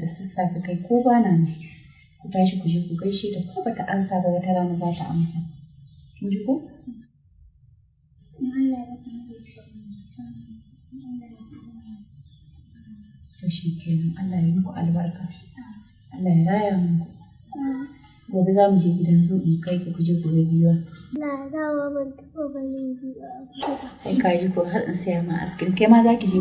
sassafe kai ko ba na ku tashi ku je ku gaishe ta ko bata ansa ba wata rana za ta amsa. Kin ji ko? To shi kenan Allah ya muku albarka. Allah ya raya muku. Gobe za mu je gidan zoo in kai ku je ku ga giwa. Na dawo ban taɓa ganin giwa. Kai ka ji ko har in saya ma askin kai ma za ki je.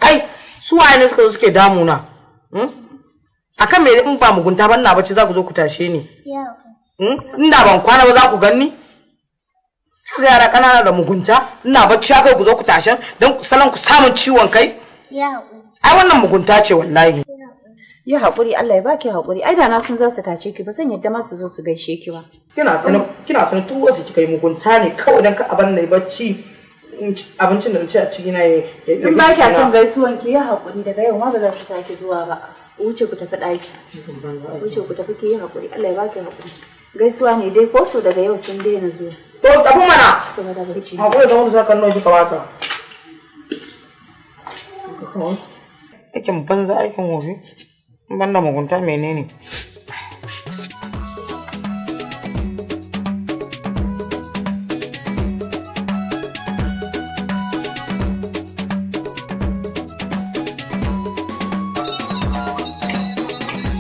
Ai, su waye ne suka zo suke damuna? Akan me in ba mugunta ban na bacci za ku zo ku tashe ni? Inda ban kwana ba za ku ganni? Yara kanana da mugunta, ina bacci haka ku zo ku tashen don salon ku samun ciwon kai? Ai wannan mugunta ce wallahi. Ya haƙuri Allah ya baki haƙuri. Ai da na san za su tace ki ba zan yadda ma su zo su gaishe ki ba. Kina sanin tun wace kika yi mugunta ne kawai dan ka aban nayi bacci abincin da nace a ciki na yi. In ba ki son gaisuwan ki ya haƙuri daga yau ma ba za su sake zuwa ba. Wuce ku tafi ɗaki. Wuce ku tafi ki yi haƙuri Allah ya baki haƙuri. Gaisuwa ne dai ko to daga yau sun daina zuwa. To tafi mana. Haƙuri da wanda saka nawa kika wata. Aikin banza aikin wofi. Banda mugunta menene?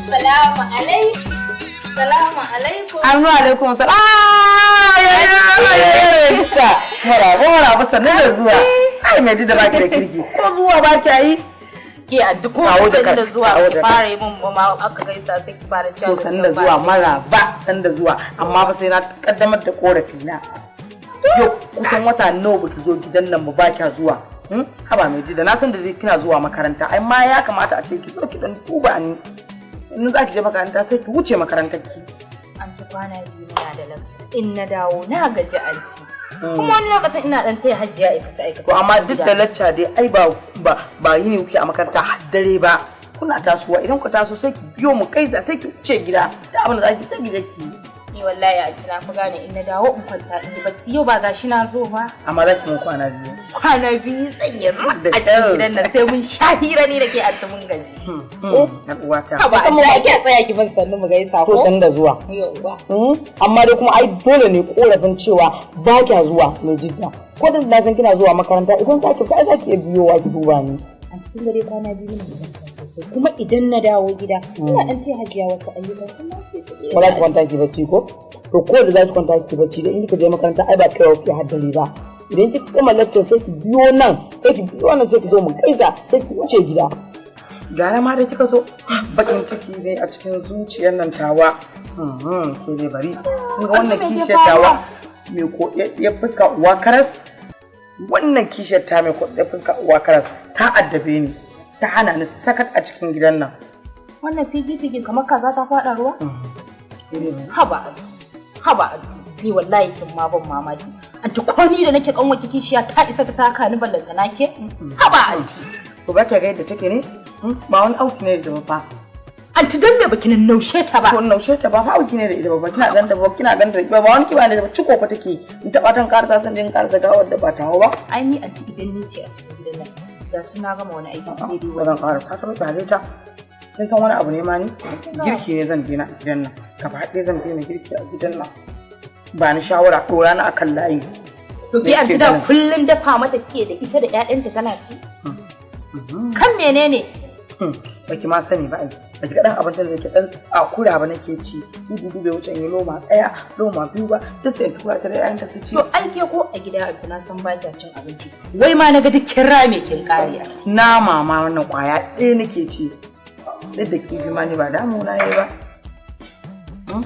Salamu alaikum. Salamu alaikum. Annu alaikum salam. Maraba sannu da zuwa. Ai mai ji da baki da kirki. Ko zuwa baki yi? Ke a duk wani da zuwa ki fara yi mun ma aka gaisa sai ki fara cewa to san da zuwa maraba san da zuwa amma fa sai na kaddamar da korafi na. Yau kusan wata nawa baki zo gidan nan ba kya zuwa. Haba mai ji da na san da kina zuwa makaranta ai ma ya kamata a ce ki zo ki dan tuba ni. In za ki je makaranta sai ki wuce makarantar ki. An ci kwana biyu na da lakci. In na dawo na gaji anti. Kuma wani lokacin ina dan taya hajiya aikata. To amma duk da lacca dai ai ba yi ne kuke a makaranta har dare ba. Kuna tasowa idan ku taso sai ki biyo mu kai sai ki wuce gida. Da abin da zaki sai ki je ki. Ni wallahi a kina fa gane in na dawo in kwanta in yi bacci yau ba gashi na zo ba. Amma za ki mun kwana biyu. Kwana biyu tsanyar a cikin gidan nan sai mun sha hira ne da ke a mun gaji. Yan uwata. Ba a da ake tsaya ki ban sannu mu gaisa ko. To san da zuwa. Amma dai kuma ai dole ne korafin cewa ba kya zuwa mai jidda. Ko da na san kina zuwa makaranta idan za ki fa za ki iya biyowa ki duba ni. A cikin dare kwana biyu ne zan sosai kuma idan na dawo gida ina dan ce hajiya wasu ayyuka kuma ba za ki kwanta ki bacci ko to ko da za ki kwanta ki bacci da in kika je makaranta ai ba kai wa ki haddali ba idan kika gama lecture sai ki biyo nan sai ki biyo nan sai ki zo mu gaisa sai ki wuce gida gara ma da kika zo bakin ciki ne a cikin zuciyar nan tawa ke dai bari kun ga wannan kishiyar tawa mai ko ya fuska uwa karas wannan kishiyar ta mai ko ya fuska uwa karas ta addabe ni ta hana ni sakat a cikin gidan nan. Wannan figi-figin kamar kaza ta faɗa ruwa? Haba anti, ni wallahi kin ma ban mamaki. Anti ko ni da nake kanwa kishiya ta isa ta taka ni ballanta nake? Haba anti. To ba ta ga yadda take ne? Ba wani auki ne da ba. Anti dan me baki nan naushe ta ba? Ko naushe ta ba fa auki ne da ita ba kina ganta ba kina ganta ba wani kiba ne da ciko fa take. In ta batan karasa san din karasa ga wanda ba tawo ba. Ai ni anti idan ni ce a cikin gidan nan. Da tun na gama wani aiki sai dai wannan ƙara ka taɓa tare ta kin san wani abu ne ma ni girki ne zan dena a gidan nan gaba ɗaya zan dena girki a gidan nan ba ni shawara ɗora na akan layi to ki anti da kullum dafa mata ke da ita da ƴaƴanta tana ci kan menene baki ma sani ba ai baki ga dan abincin da ke dan tsakura ba nake ci dudu bai wuce in yi loma ɗaya loma biyu ba duk sai tura ta da yayin ta su ci to ai ke ko a gida na san ba ta cin abinci wai ma naga duk kin rame kin kariya na mama wannan kwaya ɗaya nake ci duk da kifi ma ni ba damuna yayi ba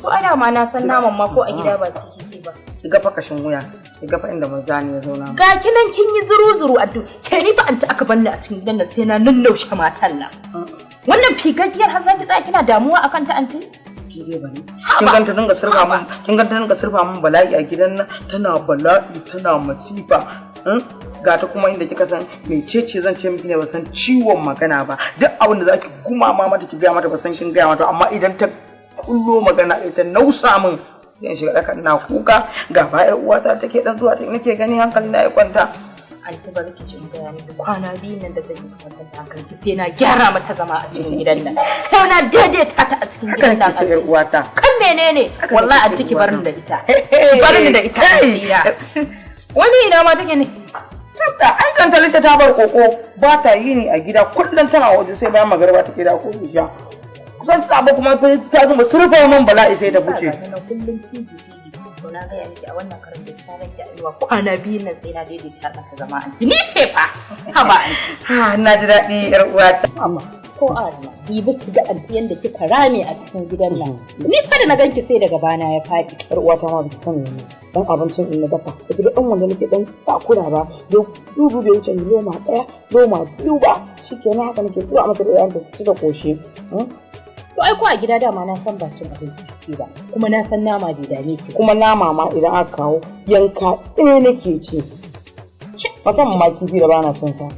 ko ana ma na san naman ma ko a gida ba ci kike ba ki ga fakashin wuya ki ga fa inda manzani ya zauna ga kinan kin yi zuru addu ke ni fa anta aka banni a cikin gidan nan sai na lullaushe matan nan wannan figagiyar har zaki tsaya kina damuwa akan ta anti ki dai bane kin ganta dinga surfa mun bala'i a gidan nan tana bala'i tana masifa ga ta kuma inda kika san mecece zan ce miki ne ba san ciwon magana ba duk abin da zaki gumama mata ki ga mata ba san kin ga mata amma idan ta kullo magana ita nausa min zan shiga daka ina kuka ga ba ƴar uwata take dan zuwa ta nake gani hankali na ya kwanta an ta bar ki jin bayani da kwana biyu nan da zan yi kwantar da hankali ki sai na gyara mata zama a cikin gidan nan sai na daidaita ta a cikin gidan nan sai ƴar uwata kan menene wallahi an tiki barin da ita barin da ita asira wani ina ma take ne da ai kan talita ta bar koko ba ta yi ni a gida kullum tana waje sai bayan magariba take da ko isha kusan tsaba kuma ta zama surfa man bala'i sai ta buce kullum fiji to na ga yanki a wannan karin da sanar ki aiwa kwana biyu nan sai na daidaita ta zama anti ni ce fa ha ba anti na ji daɗi yar uwata amma ko Allah bi biki da anti yanda kika rame a cikin gidan nan ni fa da na ganki sai daga bana ya faɗi yar uwata ma biki sani ne dan abincin in na dafa da dan wanda nake dan sakura ba dubu bai wuce loma ɗaya loma biyu ba shikenan haka nake zuwa mata da yayin da kika koshi to ai ko a gida dama na san ba cin abinci kike ba kuma na san nama bai dame ki kuma nama ma idan aka kawo yanka ɗaya nake ci musamman ma kifi da bana son sa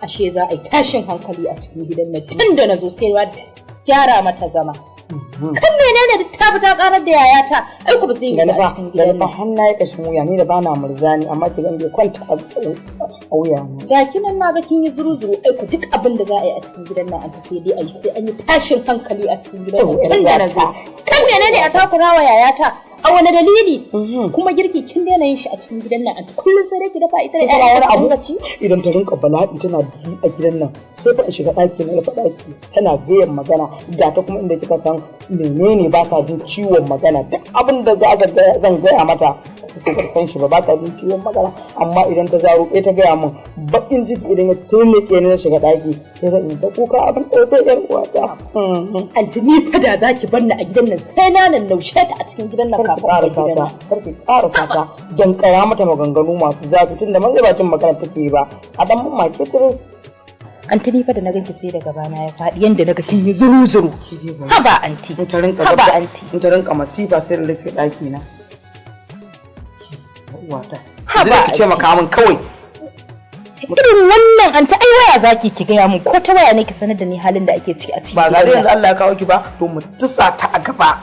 ashe za a yi tashin hankali a cikin gidan nan tun da na zo sai gyara mata zama kan menene da ta fita karar da yayata ai ku ba zai yi a cikin gidan nan har na yi kashin wuya ni da bana murzani amma ki ganje kwanta a wuya ga kinan na ga kin yi zuru ai ku duk abin da za a yi a cikin gidan nan an ta sai dai a yi sai an yi tashin hankali a cikin gidan nan tun da na zo kan menene a takurawa yayata a wani dalili kuma girki kin daina yin shi a cikin gidan nan kullum sai dai ki dafa ita da ƴaƴa abu idan ta rinka bala'i tana duki a gidan nan sai fa in shiga ɗaki na rufe ɗaki tana gayan magana ga ta kuma inda kika san menene ba ta jin ciwon magana duk abin da zan gaya mata ko ba san shi ba ta jin ciwon magana amma idan ta zaro ta gaya min bakin jiki idan ya taimake ni na shiga ɗaki sai zan yi ta kuka abin da sai ƴar uwata Antini fa da zaki bar ni a gidan nan sai na nan laushe ta a cikin gidan nan kafin a gidan nan karki ƙara sata don kara mata maganganu masu zafi tunda man gabacin magana take ba a dan mamake ta Antini fa da na ganki sai daga bana ya faɗi yanda naga kin yi zuru haba anti haba anti in ta rinka masifa sai da rufe ɗaki na uwata haba ki ce maka min kawai irin wannan an ta ai waya zaki ki gaya mun ko ta waya ne ki sanar da ni halin da ake ciki a cikin ba ga yanzu Allah ya kawo ki ba to mu tusa ta a gaba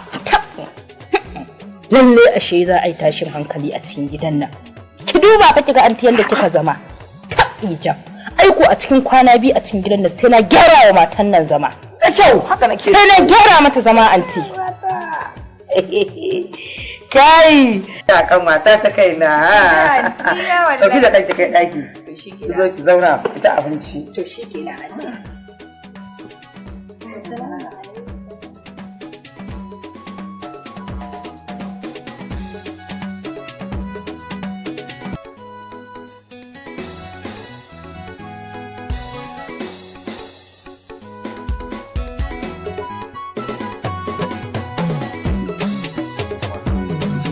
lalle ashe za a yi tashin hankali a cikin gidan nan ki duba fa kiga anti yanda kika zama ta ija aiko a cikin kwana biyu a cikin gidan nan sai na gyara wa matan nan zama da kyau haka nake sai na gyara mata zama anti kai ta kan mata ta kai na tafi da kanki kai daki ki zo ki zauna ki ci abinci to shikenan anti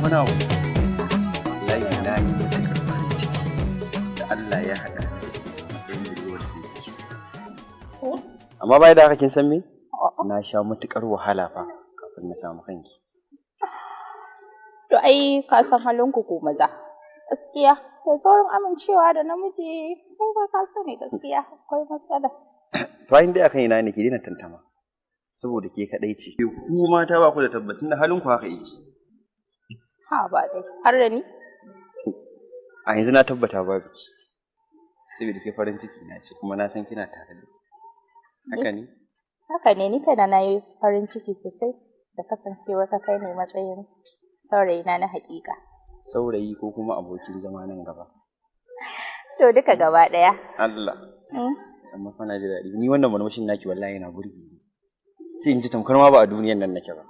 wani abu wallahi na yi matuƙar farin ciki da Allah ya haɗa matsayin budurwar da yake so. Amma bai da haka kin san me? Na sha matuƙar wahala fa kafin na samu kanki. To ai ka san halinku ko maza. Gaskiya kai saurin amincewa da namiji kun ba ka sani gaskiya akwai matsala. To ai dai akan ina ne ki daina tantama. Saboda ke kadai ce. Ku mata ba ku da tabbacin da halinku haka yake. Ha ba dai har da ni? A yanzu na tabbata babu ki. Saboda ke farin ciki na ce kuma na san kina tare da haka ne? Haka ne ni kana na yi farin ciki sosai da kasancewa ka kai ne matsayin saurayi na haƙiƙa. Saurayi ko kuma abokin zama nan gaba? To duka gaba ɗaya. Allah. amma fa na ji daɗi. Ni wannan murmushin naki wallahi yana burge ni. Sai in ji tamkar ma ba a duniyar nan nake ba.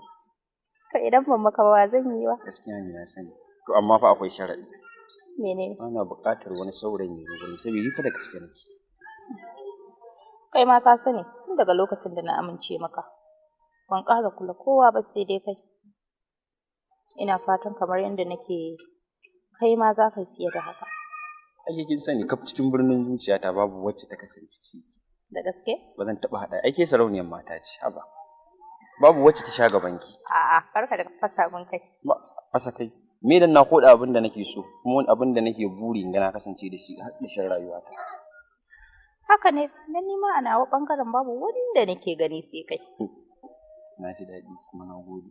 To idan ban maka ba zan yi ba. Gaskiya ne na sani. To amma fa akwai sharaɗi. Menene? Ana buƙatar wani saurayin ya zo saboda fa da gaske nake. Kai ma ka sani tun daga lokacin da na amince maka. Ban ƙara kula kowa ba sai dai kai. Ina fatan kamar yadda nake kai ma za ka fiye da haka. Ake kin sani kaf cikin birnin zuciyata babu wacce ta kasance ciki. Da gaske? Ba zan taɓa haɗa. Ake sarauniyar mata ce, haba. Babu wacce ta sha gabanki. A'a, karka da fasa min kai. Ba, fasa kai. Me dan na koda abin da nake so, kuma abin da nake buri ga na kasance da shi har ƙarshen rayuwata. Haka ne, dan ni ma a nawa bangaren babu wanda nake gani sai kai. Na ji daɗi kuma na gode.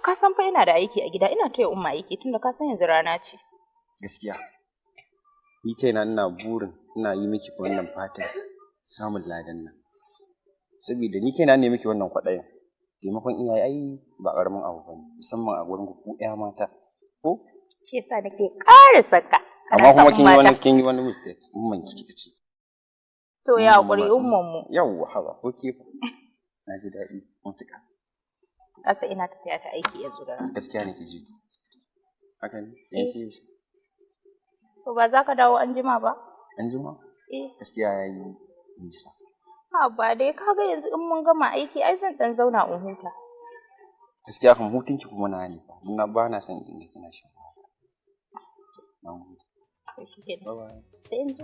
Ka san fa ina da aiki a gida, ina taya umma aiki tunda ka san yanzu rana ce. Gaskiya. Ni kaina ina burin ina yi miki wannan fatan samun ladan nan. Saboda ni kaina ne miki wannan kwaɗayin. Taimakon iyaye ai ba ƙaramin abu bane, musamman a gurin ku ƴa mata. Ko? Shi yasa nake ƙara saka. Amma kuma kin yi wani mistake, umman ki kika ce. To ya haƙuri umman mu. Yawwa haba, okay fa. Na ji daɗi matuƙa. Kasa ina tafiya ta aiki yanzu da rana. Gaskiya ne ki ji. Haka ne, kin ce shi. To ba za ka dawo anjima ba? Anjima? Gaskiya yayi nisa. Ba dai kaga yanzu in mun gama aiki ai zan dan zauna in huta. Gaskiya kan hutunki kuma na ne fa. Ina ba na son in ga kina shan wahala. Na gode. Bye bye. Sai in ji.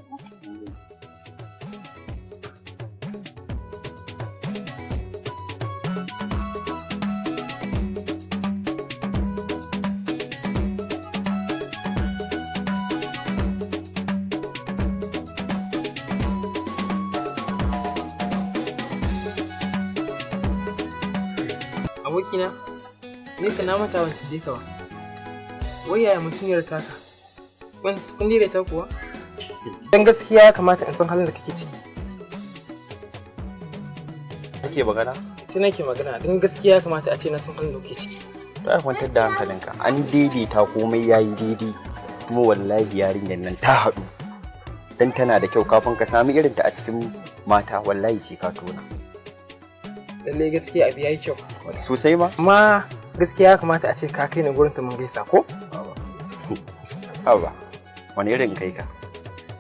Abokina, ne ka na mata wani je ka ba. Wai yaya mutumiyar taka? Kun dire ta kuwa? Dan gaskiya ya kamata in san halin da kake ciki. Kake magana? Sai nake magana, dan gaskiya ya kamata a ce na san halin da kake ciki. To ai kwantar da hankalinka. An daidaita komai yayi daidai. Kuma wallahi yarinyar nan ta haɗu. Dan tana da kyau kafin ka sami irin ta a cikin mata wallahi sai ka tona. Lalle gaskiya abu yayi kyau. Sosai ma? Amma gaskiya ya kamata a ce ka kai ni gurin ta mun gaisa ko? Haba. Wani irin kai ka?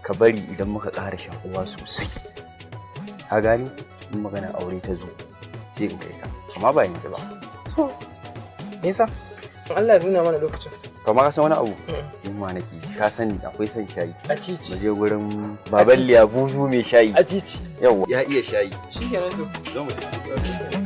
Ka bari idan muka ƙara shakuwa sosai. Ka gani? In magana aure ta zo sai in kai ka. Amma ba yanzu ba. So, nisa? In Allah ya nuna mana lokacin. Kamar ka san wani abu? In ma nake ka sani akwai son shayi. A cici. Mu je gurin baban Liya buzu mai shayi. A cici. Yawwa. Ya iya shayi. Shi kenan to. Zo mu tafi.